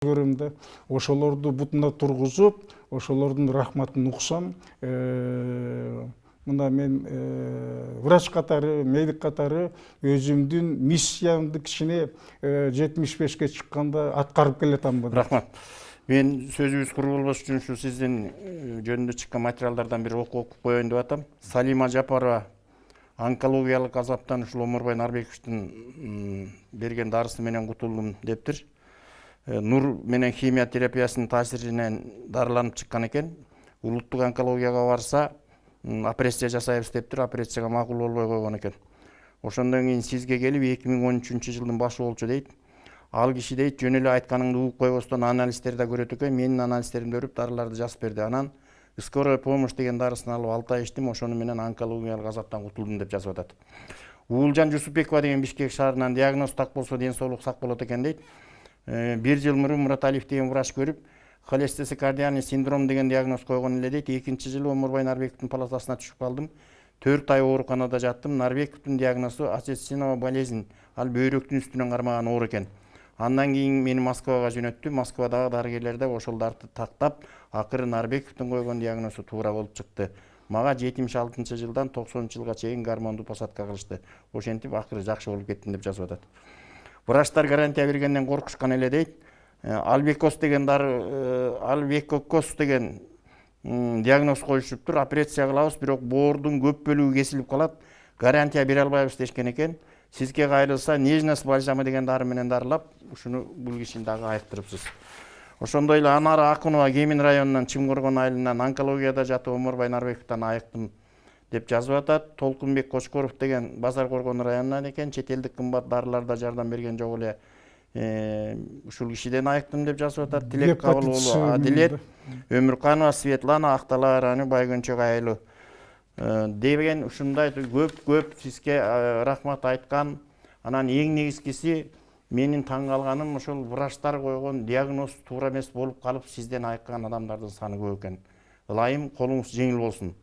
көрөм да. Ошолорду бутуна тургузуп, ошолордун рахматын уксам, мына мен врач катары, медик катары өзүмдүн миссиямды кичине 75-ке чыкканда аткарып келатам. Рахмат. Мен сөзүбүз куру болбош үчүн ушу сиздин жөнүндө чыккан материалдардан бир окуп коеюн деп атам. Салима Жапарова онкологиялык азаптан ушул Омурбай Нарбековичтин берген дарысы менен кутулдум дептир. Нур менен химия терапиясынын таасиринен дарыланып чыккан экен. Улуттук онкологияга барса операция жасайбыз дептир, операцияга макул болбой койгон экен. Ошондон кийин сизге келип 2013 жылдын башы болчу дейт. Ал киши дейт, жөн эле айтканыңды угуп койбостон анализдерди да көрөт экен. Менин анализдеримди көрүп дарыларды жазып берди. Анан скорая помощь деген дарысын алып 6 ай иштим, ошону менен онкологиялык азаптан кутулдум деп жазып атат. Уулжан Жусупбекова деген Бишкек шаарынан диагноз так болсо ден соолук сак болот экен дейт. 1 жыл мурун Мураталиев деген врач көрүп, холестесикардиальный синдром деген диагноз койгон эле дейт. 2-жылы Омурбай Нарбековдун палатасына түшүп калдым. 4 ай ооруканада жаттым. Нарбековдун диагнозу асцессинова болезнь, ал бөйрөктүн үстүнөн кармаган оор экен. Андан кийин мени Москвага жөнөттү. Москвадагы дарыгерлер да ошолдарды тактап, акыры Нарбековдун койгон диагнозу туура болуп чыкты. Мага 76-жылдан 90-жылга чейин гормондуу посадка кылышты. Ошентип акыры жакшы болуп кеттим деп жазып атат. Врачтар гарантия бергенден коркушкан эле дейт. Альбекос деген диагноз коюшуптур. Операция кылабыз, бирок боордун көп бөлүгү кесилип калат. Гарантия бере албайбыз дешкен экен. Сизге кайрылса, нежность бальзамы деген дары менен дарылап, ушуну бул кишини дагы айыктырыпсыз. Ошондой эле Анара Акунова Кемин районунан Чымкоргон айылынан онкологияда жатып Омурбай Нарбековдон айыктым деп жазып атат. Толкунбек Кочкоров деген Базар Коргон районунан экен, чет элдик кымбат дарыларда жардам берген жок эле. Ушул кишиден айыктым деп жазып атат. Тилек Кабыл уулу Адилет, Өмүрканова Светлана Актала району Байгөнчөк айылы деген ушундай көп сизге рахмат айткан. Анан эң негизгиси менин таң калганым ошол врачтар койгон диагноз туура эмес болуп калып сизден айыккан адамдардын саны көп экен. Ылайым колуңуз жеңил болсун.